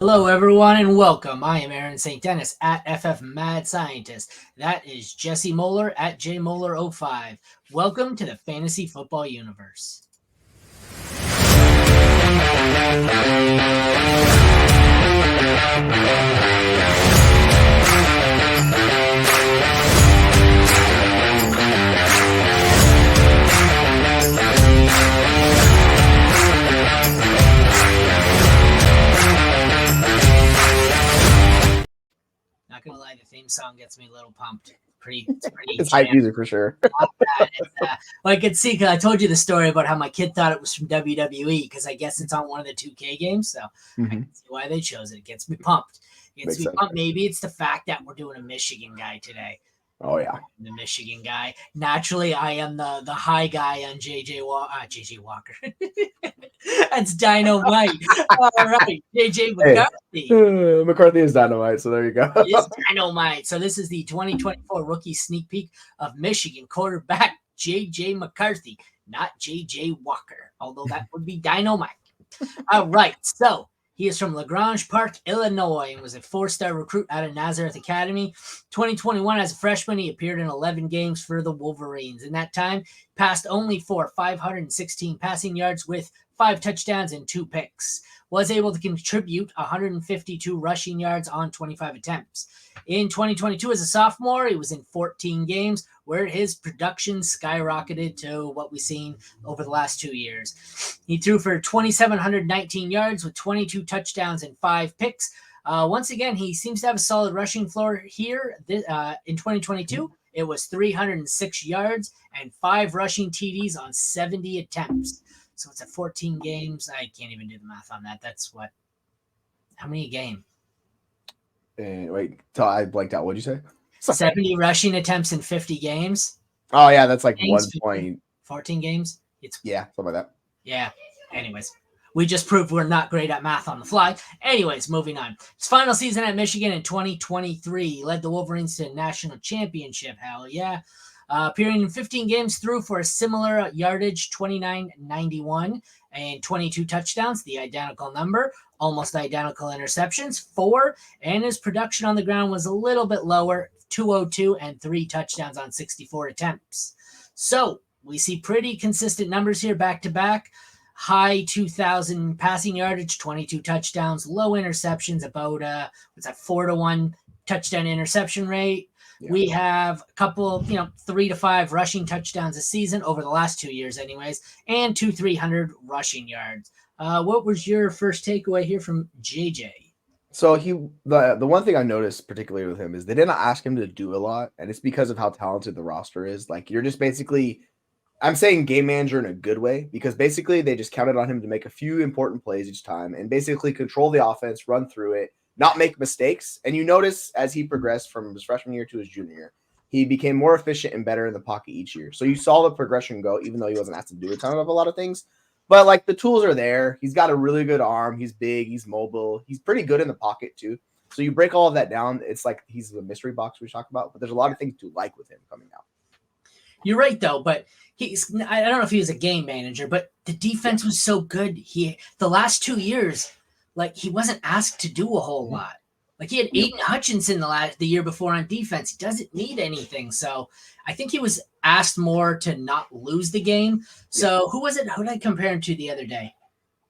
Hello, everyone, and welcome. I am Aaron St. Denis at FFMadScientist. That is Jesse Moeller at JMoeller05. Welcome to the Fantasy Football Universe. Not gonna lie, the theme song gets me a little pumped. It's hype music for sure. I could see, because I told you the story about how my kid thought it was from WWE because I guess it's on one of the 2K games. So I can see why they chose it. It gets me pumped. Maybe it's the fact that we're doing a Michigan guy today. Oh yeah, the Michigan guy. Naturally, I am the high guy on JJ Walker. That's Dynamite. All right, JJ McCarthy. Hey, McCarthy is Dynamite, so there you go. It's Dynamite. So this is the 2024 rookie sneak peek of Michigan quarterback JJ McCarthy, not JJ Walker, although that would be Dynamite. All right, so he is from LaGrange Park, Illinois, and was a four-star recruit out of Nazareth Academy. 2021, as a freshman, he appeared in 11 games for the Wolverines. In that time, passed only for 516 passing yards with 5 touchdowns and 2 picks. Was able to contribute 152 rushing yards on 25 attempts. In 2022, as a sophomore, he was in 14 games, where his production skyrocketed to what we've seen over the last 2 years. He threw for 2,719 yards with 22 touchdowns and 5 picks. Once again, he seems to have a solid rushing floor here. In 2022, it was 306 yards and 5 rushing TDs on 70 attempts. So it's at 14 games. I can't even do the math on that. That's what? How many a game? Wait, I blanked out. What'd you say? 70 rushing attempts in 50 games. Oh yeah, that's like games, 14 games. Yeah, something like that. Yeah. Anyways, we just proved we're not great at math on the fly. Anyways, moving on. His final season at Michigan in 2023 he led the Wolverines to a national championship. Hell yeah. Appearing in 15 games, threw for a similar yardage, 29.91 and 22 touchdowns, the identical number, almost identical interceptions, 4, and his production on the ground was a little bit lower, 202 and 3 touchdowns on 64 attempts. So we see pretty consistent numbers here back to back. High 2,000 passing yardage, 22 touchdowns, low interceptions, about 4-to-1 touchdown interception rate. Yeah. We have a couple, 3 to 5 rushing touchdowns a season over the last 2 years anyways, and 300 rushing yards. What was your first takeaway here from JJ? So the one thing I noticed particularly with him is they didn't ask him to do a lot, and it's because of how talented the roster is. Like, you're just basically, I'm saying game manager in a good way, because basically they just counted on him to make a few important plays each time and basically control the offense, run through it, not make mistakes. And you notice as he progressed from his freshman year to his junior year, he became more efficient and better in the pocket each year. So you saw the progression go, even though he wasn't asked to do a ton of a lot of things. But like, the tools are there. He's got a really good arm. He's big. He's mobile. He's pretty good in the pocket too. So you break all of that down. It's like he's the mystery box we talked about. But there's a lot of things to like with him coming out. You're right, though. But I don't know if he was a game manager, but the defense was so good. The last 2 years, like, he wasn't asked to do a whole lot. Like, he had Aiden Hutchinson the year before on defense. He doesn't need anything. So I think he was asked more to not lose the game. So who was it? Who did I compare him to the other day?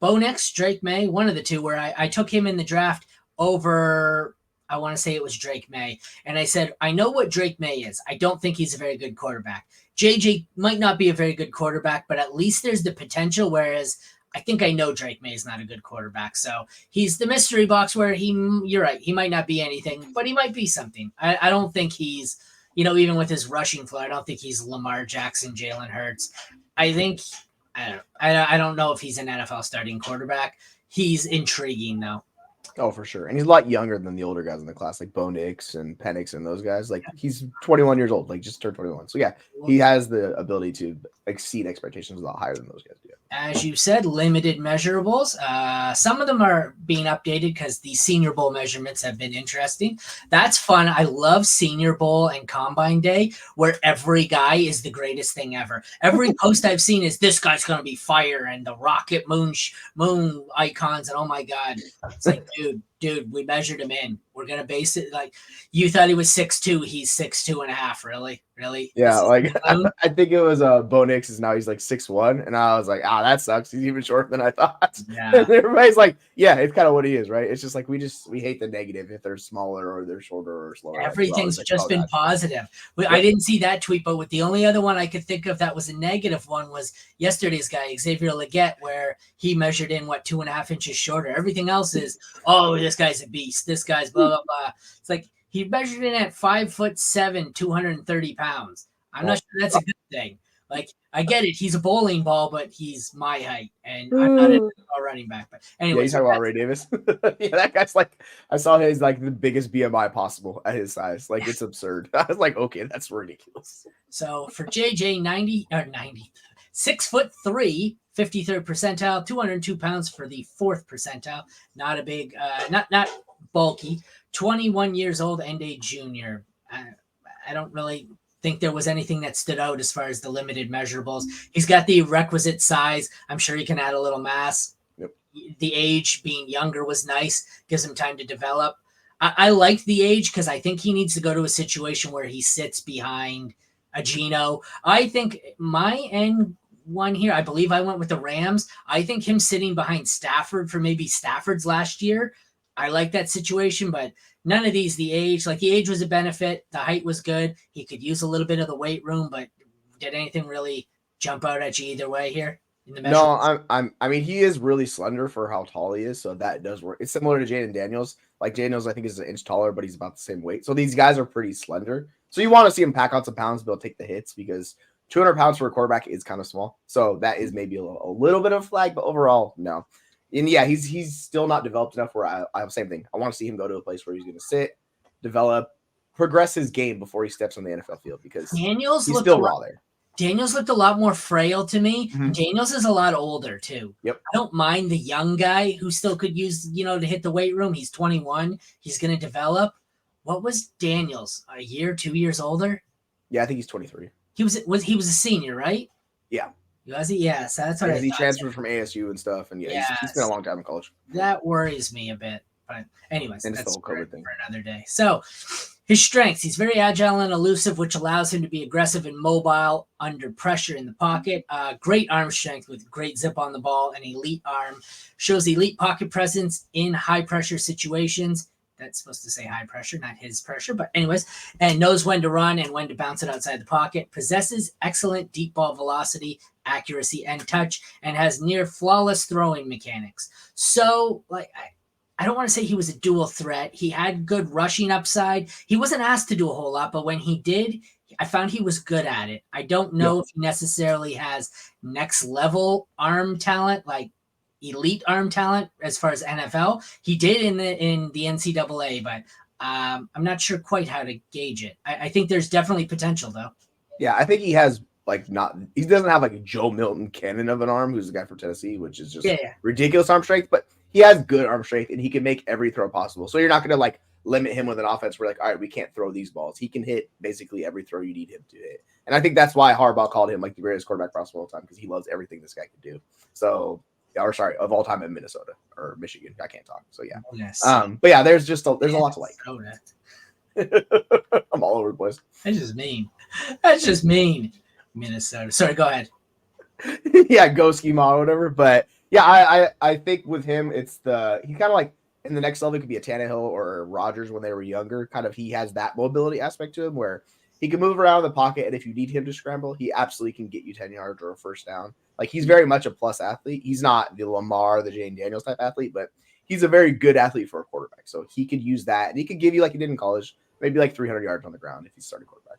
Bo Nix, Drake May, one of the two, where I took him in the draft over, I want to say it was Drake May. And I said, I know what Drake May is. I don't think he's a very good quarterback. JJ might not be a very good quarterback, but at least there's the potential, whereas I think I know Drake May is not a good quarterback. So he's the mystery box where you're right, he might not be anything, but he might be something. I don't think he's, even with his rushing floor, I don't think he's Lamar Jackson, Jalen Hurts. I don't know if he's an NFL starting quarterback. He's intriguing, though. Oh, for sure. And he's a lot younger than the older guys in the class, like Bo Nix and Penix and those guys. Like, he's 21 years old, like just turned 21. So yeah, he has the ability to exceed expectations a lot higher than those guys do. As you said, limited measurables. Some of them are being updated because the Senior Bowl measurements have been interesting. That's fun. I love Senior Bowl and Combine Day, where every guy is the greatest thing ever. Every post I've seen is this guy's going to be fire and the rocket moon icons, and oh my God. It's like, dude, dude, we measured him in. We're going to base it like you thought he was 6'2". He's 6'2.5". Really? Really? Yeah, like balloon? I think it was Bo Nix is now he's like 6'1", and I was like, that sucks. He's even shorter than I thought. Yeah. And everybody's like, yeah, it's kind of what he is, right? It's just like we hate the negative if they're smaller or they're shorter or slower. Everything's Like, just been God. positive. I didn't see that tweet, but with the only other one I could think of that was a negative one was yesterday's guy, Xavier Leggett, where he measured in 2.5 inches shorter. Everything else is, oh, this guy's a beast. This guy's blah, blah, blah. It's like he measured in at 5'7", 230 pounds. I'm not sure that's a good thing. Like, I get it. He's a bowling ball, but he's my height, and I'm not a running back. But anyway, Yeah, you talking about Ray Davis? Yeah, that guy's like, I saw his like the biggest BMI possible at his size. Like, it's absurd. I was like, okay, that's ridiculous. So for JJ, 6'3", 53rd percentile, 202 pounds for the 4th percentile. Not a big, not bulky. 21 years old and a junior. I don't really think there was anything that stood out as far as the limited measurables. He's got the requisite size. I'm sure he can add a little mass. Yep. The age being younger was nice. Gives him time to develop. I like the age because I think he needs to go to a situation where he sits behind a Geno. I think my end one here, I believe I went with the Rams. I think him sitting behind Stafford for maybe Stafford's last year. I like that situation, but none of these, the age was a benefit. The height was good. He could use a little bit of the weight room, but did anything really jump out at you either way here? In the No, I mean, he is really slender for how tall he is, so that does work. It's similar to Jaden Daniels. Like Daniels, I think is an inch taller, but he's about the same weight. So these guys are pretty slender. So you want to see him pack on some pounds, but he'll take the hits because 200 pounds for a quarterback is kind of small. So that is maybe a little bit of a flag, but overall, no. And yeah, he's still not developed enough where I have the same thing. I want to see him go to a place where he's going to sit, develop, progress his game before he steps on the NFL field because Daniels he's still raw there. Daniels looked a lot more frail to me. Mm-hmm. Daniels is a lot older too. Yep. I don't mind the young guy who still could use, to hit the weight room. He's 21. He's going to develop. What was Daniels? A year, 2 years older? Yeah, I think he's 23. He was a senior, right? Yeah. Was he? Yes, that's what I thought. He transferred from ASU and stuff, and he's spent a long time in college. That worries me a bit, but anyways, and that's for another day. So his strengths: he's very agile and elusive, which allows him to be aggressive and mobile under pressure in the pocket. Great arm strength with great zip on the ball and elite arm. Shows elite pocket presence in high pressure situations. That's supposed to say high pressure, not his pressure. But anyways, and knows when to run and when to bounce it outside the pocket. Possesses excellent deep ball velocity, accuracy, and touch, and has near flawless throwing mechanics. So, I don't want to say he was a dual threat. He had good rushing upside. He wasn't asked to do a whole lot, but when he did, I found he was good at it. I don't know if he necessarily has next level arm talent, like elite arm talent as far as NFL. He did in the NCAA, but I'm not sure quite how to gauge it. I think there's definitely potential though. Yeah, I think he has he doesn't have like a Joe Milton cannon of an arm, who's the guy from Tennessee, which is just ridiculous arm strength, but he has good arm strength and he can make every throw possible. So you're not going to limit him with an offense where all right, we can't throw these balls. He can hit basically every throw you need him to hit. And I think that's why Harbaugh called him the greatest quarterback possible all the time, because he loves everything this guy can do. So, of all time in Minnesota or Michigan. I can't talk. So yeah. Yes. But yeah, there's a lot to like. I'm all over the place. That's just mean. Minnesota. Sorry, go ahead. Yeah, go schema or whatever. But yeah, I think with him, it's he kind of in the next level, it could be a Tannehill or Rodgers when they were younger. Kind of, he has that mobility aspect to him where he can move around the pocket, and if you need him to scramble, he absolutely can get you 10 yards or a first down. He's very much a plus athlete. He's not the Lamar, the Jane Daniels type athlete, but he's a very good athlete for a quarterback. So he could use that, and he could give you, like he did in college, maybe 300 yards on the ground if he's starting quarterback.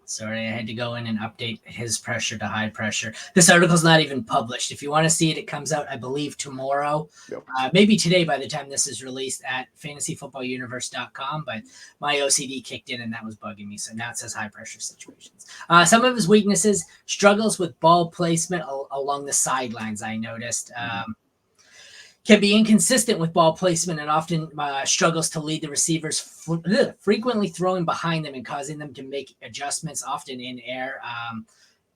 Sorry, I had to go in and update his pressure to high pressure. This article's not even published. If you want to see it, it comes out, I believe, tomorrow. Yep. Maybe today by the time this is released at fantasyfootballuniverse.com, but my OCD kicked in and that was bugging me. So now it says high pressure situations. Some of his weaknesses: struggles with ball placement along the sidelines, I noticed. Can be inconsistent with ball placement and often struggles to lead the receivers, frequently throwing behind them and causing them to make adjustments, often in air,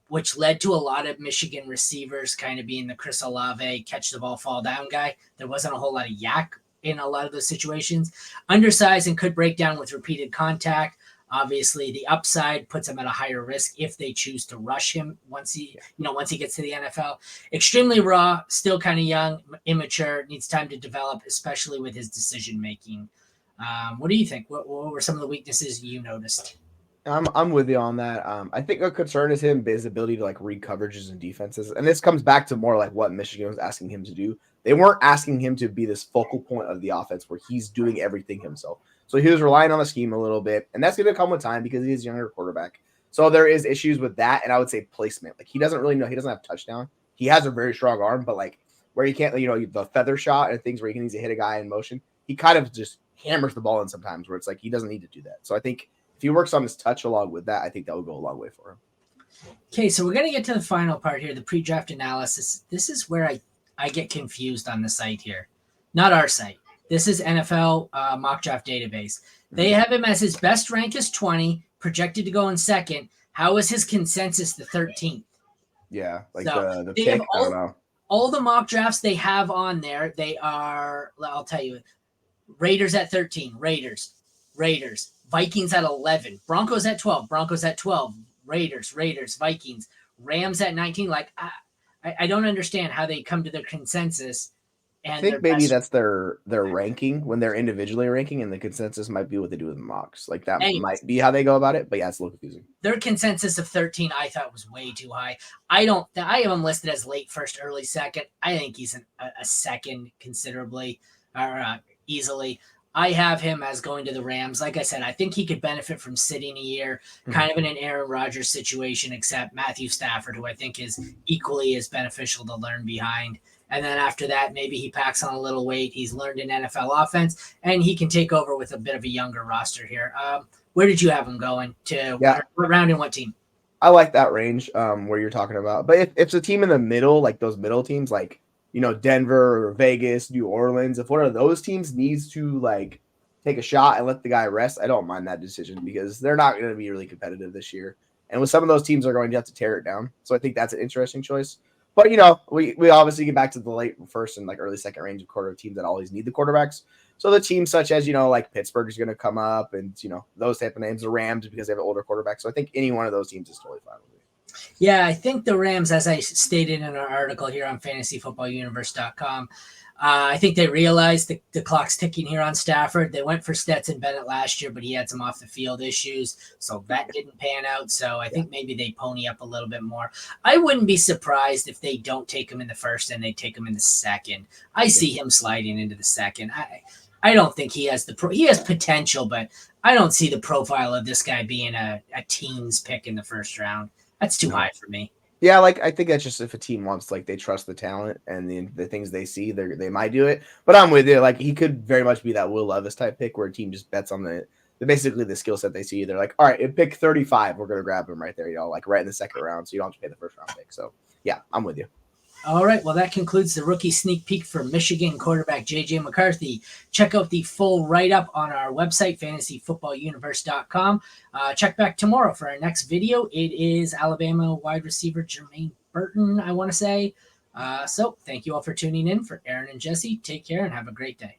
which led to a lot of Michigan receivers kind of being the Chris Olave catch the ball, fall down guy. There wasn't a whole lot of yak in a lot of those situations. Undersized and could break down with repeated contact. Obviously, the upside puts him at a higher risk if they choose to rush him once he gets to the NFL. Extremely raw, still kind of young, immature, needs time to develop, especially with his decision making. What do you think? What were some of the weaknesses you noticed? I'm with you on that. I think a concern is his ability to like read coverages and defenses, and this comes back to more like what Michigan was asking him to do. They weren't asking him to be this focal point of the offense where he's doing everything himself. So he was relying on the scheme a little bit, and that's going to come with time because he's a younger quarterback. So there is issues with that, and I would say placement. Like he doesn't really know. He doesn't have touchdown. He has a very strong arm, but like where he can't, the feather shot and things where he needs to hit a guy in motion, he kind of just hammers the ball in sometimes where it's like he doesn't need to do that. So I think if he works on his touch along with that, I think that will go a long way for him. Okay, so we're going to get to the final part here, the pre-draft analysis. This is where I get confused on the site here. Not our site. This is NFL mock draft database. They have him as his best rank is 20, projected to go in second. How is his consensus the 13th? Yeah, like so the pick, I don't know. All the mock drafts they have on there, they are, I'll tell you, Raiders at 13, Raiders, Vikings at 11, Broncos at 12, Raiders, Vikings, Rams at 19. Like, I don't understand how they come to their consensus. And I think maybe that's their ranking when they're individually ranking, and the consensus might be what they do with mocks. Like that might be how they go about it, but yeah, it's a little confusing. Their consensus of 13 I thought was way too high. I have him listed as late first, early second. I think he's a second considerably or easily. I have him as going to the Rams. Like I said, I think he could benefit from sitting a year, kind of in an Aaron Rodgers situation, except Matthew Stafford, who I think is equally as beneficial to learn behind. And then after that, maybe he packs on a little weight. He's learned an NFL offense, and he can take over with a bit of a younger roster here. Where did you have him going to? What round and what team? I like that range where you're talking about. But if it's a team in the middle, like those middle teams, like Denver or Vegas, New Orleans, if one of those teams needs to like take a shot and let the guy rest, I don't mind that decision because they're not going to be really competitive this year. And with some of those teams are going to have to tear it down. So I think that's an interesting choice. But, we obviously get back to the late first and like early second range of quarter teams that always need the quarterbacks. So the teams such as, like Pittsburgh is going to come up and, those type of names, the Rams, because they have an older quarterback. So I think any one of those teams is totally fine with me. Yeah, I think the Rams, as I stated in our article here on fantasyfootballuniverse.com, I think they realized the clock's ticking here on Stafford. They went for Stetson Bennett last year, but he had some off-the-field issues, so that didn't pan out. So I think maybe they pony up a little bit more. I wouldn't be surprised if they don't take him in the first and they take him in the second. I see him sliding into the second. I don't think he has he has potential, but I don't see the profile of this guy being a teens pick in the first round. That's too high for me. Yeah, like I think that's just if a team wants, like they trust the talent and the things they see, they might do it. But I'm with you. Like he could very much be that Will Levis type pick where a team just bets on basically the skill set they see. They're like, all right, at pick 35, we're gonna grab him right there, like right in the second round, so you don't have to pay the first round pick. So yeah, I'm with you. All right, well, that concludes the rookie sneak peek for Michigan quarterback J.J. McCarthy. Check out the full write-up on our website, fantasyfootballuniverse.com. Check back tomorrow for our next video. It is Alabama wide receiver Jermaine Burton, I want to say. So thank you all for tuning in. For Aaron and Jesse, take care and have a great day.